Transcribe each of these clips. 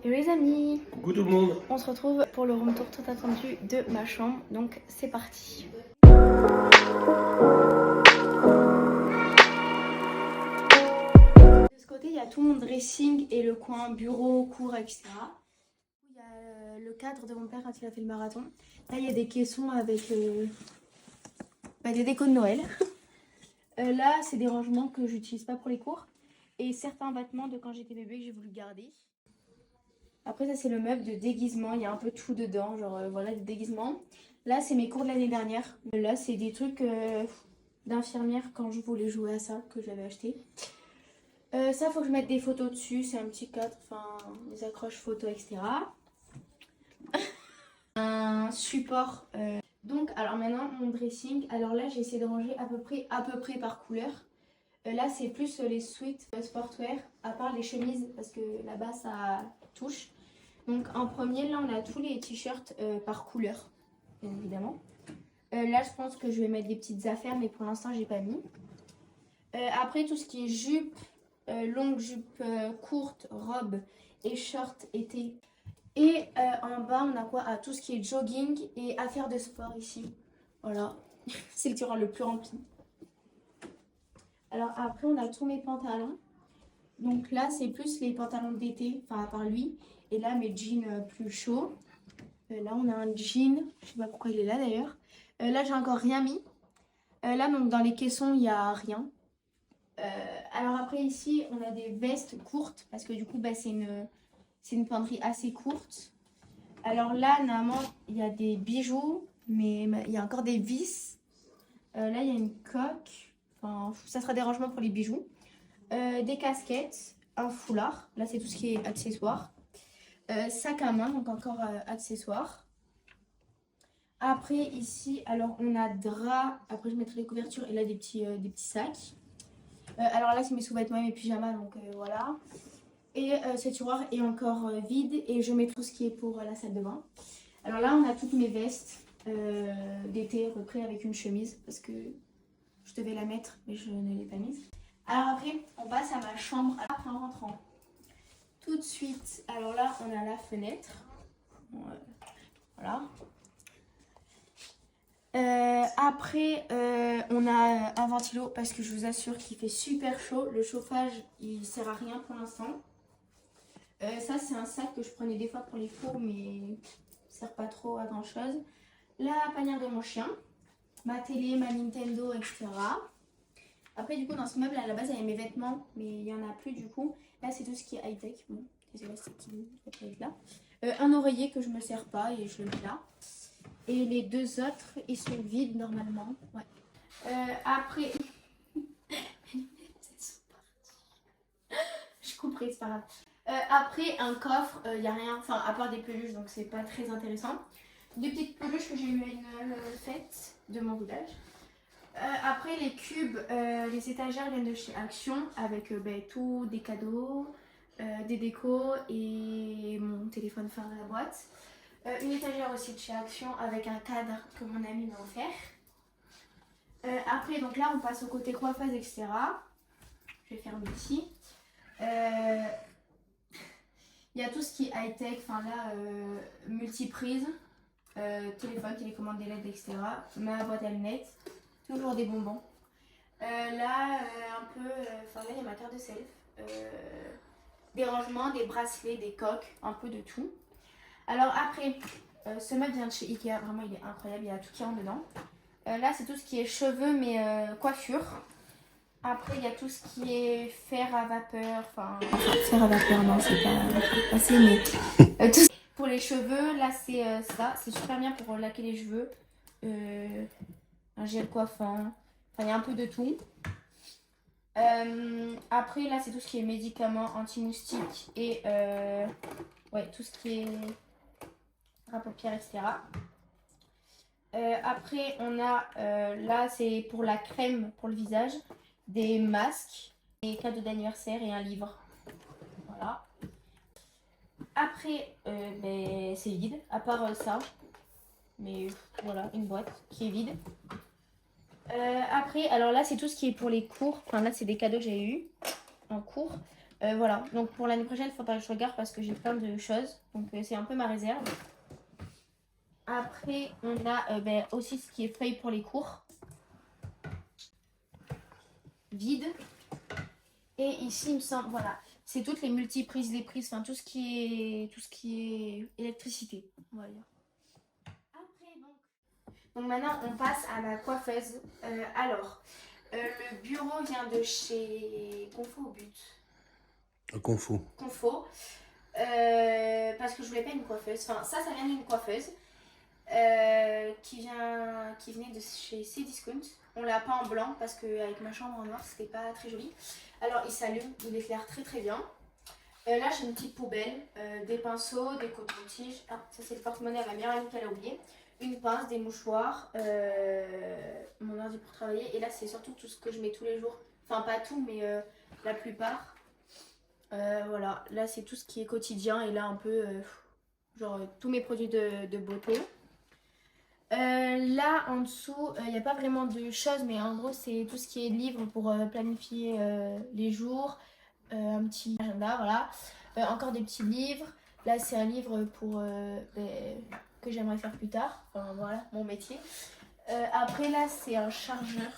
Hello les amis, Coucou tout le monde. on se retrouve pour le room tour tout attendu de ma chambre, donc c'est parti. De ce côté, il y a tout mon dressing et le coin bureau, cours, etc. Il y a le cadre de mon père quand il a fait le marathon. Là, il y a des caissons avec des décos de Noël. Là, c'est des rangements que j'utilise pas pour les cours. Et certains vêtements de quand j'étais bébé que j'ai voulu garder. Après, ça, c'est le meuble de déguisement. Il y a un peu tout dedans, genre voilà, des déguisements. Là, c'est mes cours de l'année dernière. Là, c'est des trucs d'infirmière quand je voulais jouer à ça, que j'avais acheté. Ça, faut que je mette des photos dessus. C'est un petit cadre, enfin, des accroches photos, etc. Un support. Donc, alors maintenant, mon dressing. Alors là, j'ai essayé de ranger à peu près par couleur. Là, c'est plus les suites sportwear, à part les chemises, parce que là-bas, ça touche. Donc en premier, là on a tous les t-shirts par couleur, bien évidemment. Là je pense que je vais mettre des petites affaires, mais pour l'instant j'ai pas mis. Après tout ce qui est jupe, longue jupe courte, robe et short été. Et en bas on a quoi? Tout ce qui est jogging et affaires de sport ici. Voilà, c'est le tiroir le plus rempli. Alors après on a tous mes pantalons. Donc là c'est plus les pantalons d'été, enfin à part lui. Et là, mes jeans plus chauds. Là, on a un jean. Je sais pas pourquoi il est là d'ailleurs. Là, j'ai encore rien mis. Là, donc dans les caissons, il n'y a rien. Alors après, ici, on a des vestes courtes. Parce que du coup, c'est une penderie assez courte. Alors là, normalement, il y a des bijoux. Mais il y a encore des vis. Là, il y a une coque. Enfin, ça sera des rangements pour les bijoux. Des casquettes. Un foulard. Là, c'est tout ce qui est accessoires. Sac à main, donc encore accessoires. Après ici, alors on a drap. Après je mettrai les couvertures et là des petits sacs. Alors là c'est mes sous-vêtements et mes pyjamas, donc voilà. Et ce tiroir est encore vide et je mets tout ce qui est pour la salle de bain. Alors là on a toutes mes vestes d'été à peu près avec une chemise parce que je devais la mettre mais je ne l'ai pas mise. Alors après on passe à ma chambre après en rentrant. Tout de suite, alors là on a la fenêtre. Voilà. Après, on a un ventilo parce que je vous assure qu'il fait super chaud. Le chauffage, il sert à rien pour l'instant. Ça, c'est un sac que je prenais des fois pour les fours, mais il sert pas trop à grand chose. La panière de mon chien, ma télé, ma Nintendo, etc. Après, du coup, dans ce meuble, à la base, il y avait mes vêtements, mais il y en a plus du coup. Là, c'est tout ce qui est high-tech. Bon, les élastiques qui vont être là. Un oreiller que je me sers pas et je le mets là. Et les deux autres, ils sont vides normalement. Ouais. Après, je couperai, c'est pas grave. Après, un coffre, il n'y a rien, enfin, à part des peluches, donc c'est pas très intéressant. Des petites peluches que j'ai eu à une fête de mon village. Après, les cubes, les étagères viennent de chez Action avec tout, des cadeaux, des décos et mon téléphone fin de la boîte. Une étagère aussi de chez Action avec un cadre que mon ami m'a offert. Après, donc là, on passe au côté coiffeuse, etc. Je vais fermer ici. Il y a tout ce qui est high-tech, enfin là, multiprise, téléphone, télécommande des LED, etc. Ma boîte à lunettes, toujours des bonbons. Là, un peu, enfin là, il y a ma carte de self. Des rangements, des bracelets, des coques, un peu de tout. Alors après, ce meuble vient de chez Ikea, vraiment il est incroyable, il y a tout qui rentre dedans. Là c'est tout ce qui est cheveux mais coiffure. Après il y a tout ce qui est fer à vapeur, enfin... Fer à vapeur non c'est pas assez mais... tout pour les cheveux, là c'est ça, c'est super bien pour laquer les cheveux. Un gel coiffant, enfin il y a un peu de tout. Après là c'est tout ce qui est médicaments, anti-moustiques et ouais, tout ce qui est paupières, etc. Après, on a, là, c'est pour la crème pour le visage, des masques, des cadeaux d'anniversaire et un livre. Voilà. Après, c'est vide, à part ça. Mais voilà, une boîte qui est vide. Après, alors là, c'est tout ce qui est pour les cours. Enfin, là, c'est des cadeaux que j'ai eu en cours. Voilà, donc pour l'année prochaine, il faudra que je regarde parce que j'ai plein de choses. Donc c'est un peu ma réserve. Après, on a aussi ce qui est feuille pour les cours. Vide. Et ici, il me semble, voilà, c'est toutes les multiprises, les prises, enfin tout ce qui est électricité, on va dire. Après, donc maintenant, on passe à ma coiffeuse. Le bureau vient de chez Confo au but. Confo. Confo. Parce que je voulais pas une coiffeuse. Enfin, ça vient d'une coiffeuse qui venait de chez Cdiscount. On l'a peint en blanc parce qu'avec ma chambre en noir, c'était pas très joli. Alors, il s'allume, il éclaire très très bien. Là, j'ai une petite poubelle, des pinceaux, des cotons-tiges. Ah, ça, c'est le porte-monnaie à ma meilleure amie qu'elle a oublié. Une pince, des mouchoirs, mon ordi pour travailler. Et là, c'est surtout tout ce que je mets tous les jours. Enfin, pas tout, mais la plupart. Voilà, là, c'est tout ce qui est quotidien. Et là, un peu, genre, tous mes produits de beauté. Là, en dessous, il n'y a pas vraiment de choses, mais en gros, c'est tout ce qui est livre pour planifier les jours. Un petit agenda, voilà. Encore des petits livres. Là, c'est un livre pour que j'aimerais faire plus tard. Enfin, voilà, mon métier. Après, là, c'est un chargeur.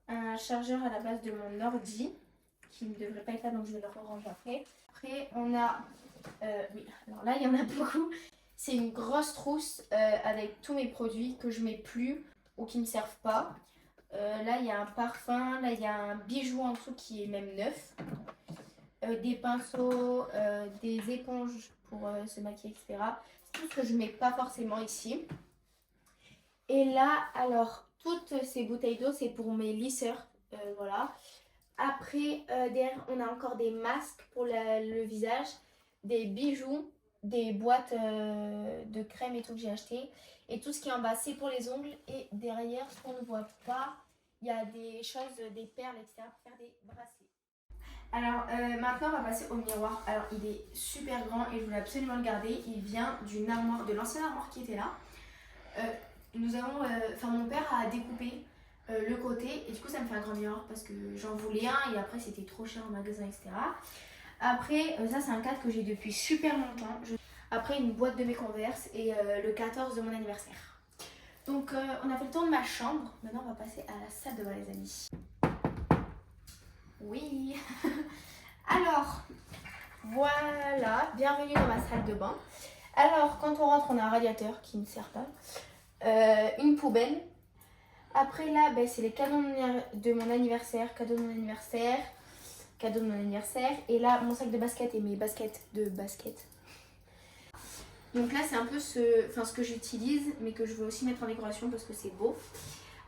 Un chargeur à la base de mon ordi, qui ne devrait pas être là, donc je vais le ranger après. Après, on a... oui, alors là, il y en a beaucoup. C'est une grosse trousse avec tous mes produits que je mets plus ou qui ne me servent pas. Là, il y a un parfum, là, il y a un bijou en dessous qui est même neuf. Des pinceaux, des éponges pour se maquiller, etc. C'est tout ce que je mets pas forcément ici. Et là, alors, toutes ces bouteilles d'eau, c'est pour mes lisseurs. Voilà. Après, derrière, on a encore des masques pour le visage, des bijoux, des boîtes de crème et tout que j'ai acheté. Et tout ce qui est en bas, c'est pour les ongles. Et derrière, ce qu'on ne voit pas, il y a des choses, des perles, etc. pour faire des bracelets. Alors maintenant on va passer au miroir. Alors il est super grand et je voulais absolument le garder. Il vient d'une armoire, de l'ancienne armoire qui était là. Mon père a découpé le côté et du coup ça me fait un grand miroir parce que j'en voulais un et après c'était trop cher en magasin, etc. Après ça c'est un cadre que j'ai depuis super longtemps. Après une boîte de mes Converse et le 14 de mon anniversaire. Donc on a fait le tour de ma chambre. Maintenant on va passer à la salle de bain les amis. Oui. Alors, voilà, bienvenue dans ma salle de bain. Alors, quand on rentre, on a un radiateur qui ne sert pas, une poubelle. Après là, c'est les cadeaux de mon anniversaire, cadeau de mon anniversaire, cadeau de mon anniversaire. Et là, mon sac de basket et mes baskets de basket. Donc là, c'est un peu ce que j'utilise, mais que je veux aussi mettre en décoration parce que c'est beau.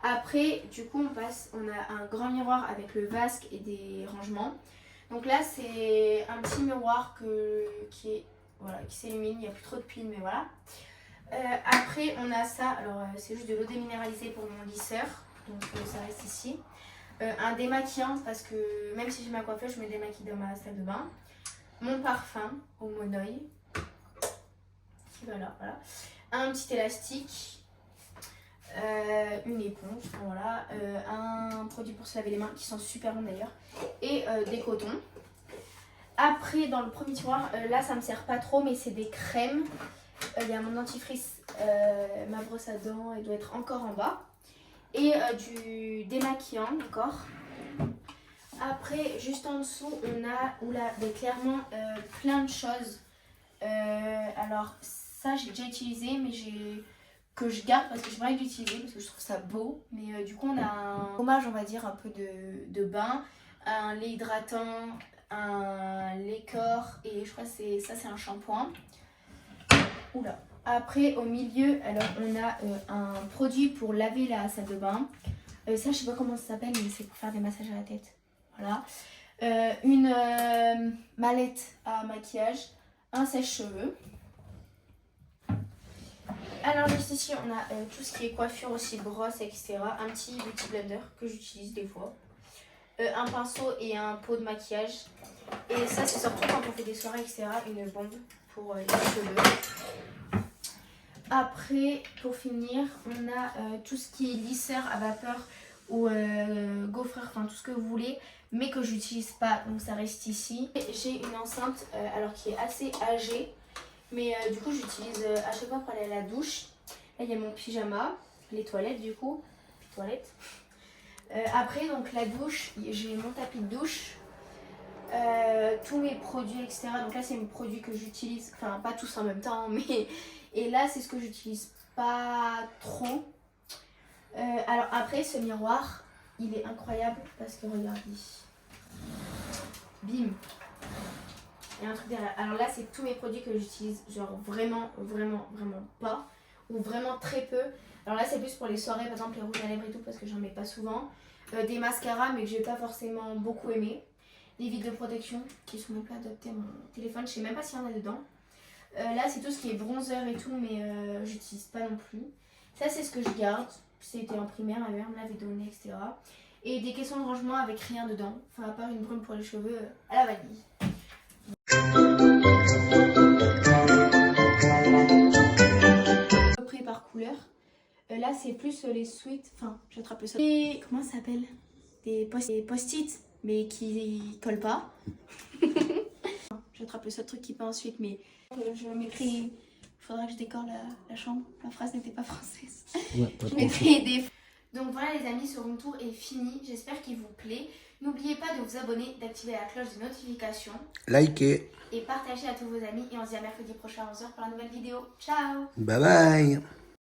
Après, du coup, on a un grand miroir avec le vasque et des rangements. Donc là, c'est un petit miroir qui s'illumine. Il n'y a plus trop de piles, mais voilà. Après, on a ça. Alors, c'est juste de l'eau déminéralisée pour mon lisseur. Donc, ça reste ici. Un démaquillant, parce que même si j'ai ma coiffeuse, je me démaquille dans ma salle de bain. Mon parfum au Monoï. Voilà. Un petit élastique. Une éponge, voilà, un produit pour se laver les mains qui sont super bons d'ailleurs, et des cotons. Après, dans le premier tiroir, là ça me sert pas trop, mais c'est des crèmes. Il y a mon dentifrice, ma brosse à dents, elle doit être encore en bas, et du démaquillant encore. Après, juste en dessous, on a clairement plein de choses. Alors, ça j'ai déjà utilisé, mais que je garde parce que j'ai pas envie d'utiliser parce que je trouve ça beau. Mais du coup, on a un hommage, on va dire, un peu de bain, un lait hydratant, un lait corps et je crois que c'est un shampoing. Oula. Après, au milieu, alors on a un produit pour laver la salle de bain. Ça, je sais pas comment ça s'appelle, mais c'est pour faire des massages à la tête. Voilà. Une mallette à maquillage, un sèche-cheveux. Alors juste ici on a tout ce qui est coiffure aussi, brosse, etc. Un petit beauty blender que j'utilise des fois. Un pinceau et un pot de maquillage. Et ça c'est surtout quand on fait des soirées, etc. Une bombe pour les cheveux. Après pour finir on a tout ce qui est lisseur à vapeur ou gaufreur, enfin tout ce que vous voulez. mais que j'utilise pas, donc ça reste ici. J'ai une enceinte alors qui est assez âgée, mais du coup j'utilise à chaque fois pour aller à la douche. Là il y a mon pyjama, les toilettes du coup, toilettes. Après donc la douche, j'ai mon tapis de douche, tous mes produits etc. Donc là c'est mes produits que j'utilise, enfin pas tous en même temps, mais et là c'est ce que j'utilise pas trop. Alors après ce miroir, il est incroyable parce que regardez, bim, il y a un truc derrière. Alors là c'est tous mes produits que j'utilise genre vraiment pas, ou vraiment très peu. Alors là c'est plus pour les soirées, par exemple les rouges à lèvres et tout, parce que j'en mets pas souvent. Des mascaras mais que j'ai pas forcément beaucoup aimé. Des vides de protection qui sont même pas adaptés à mon téléphone, je sais même pas s'il y en a dedans. Là c'est tout ce qui est bronzer et tout, mais j'utilise pas non plus. Ça c'est ce que je garde, c'était en primaire, ma mère me l'avait donné, etc. Et des caissons de rangement avec rien dedans, enfin à part une brume pour les cheveux à la vanille. Après par couleur, là c'est plus les sweets, enfin j'attrape ça. Et comment ça s'appelle, des post-it, mais qui collent pas. J'attrape le seul truc qui peut ensuite, mais je mettrai. Il faudra que je décore la chambre. Ma phrase n'était pas française. Ouais, pas Je trop. mettrai des. Donc voilà les amis, ce room tour est fini. J'espère qu'il vous plaît. N'oubliez pas de vous abonner, d'activer la cloche de notification. Likez. Et partager à tous vos amis. Et on se dit à mercredi prochain à 11h pour la nouvelle vidéo. Ciao! Bye bye.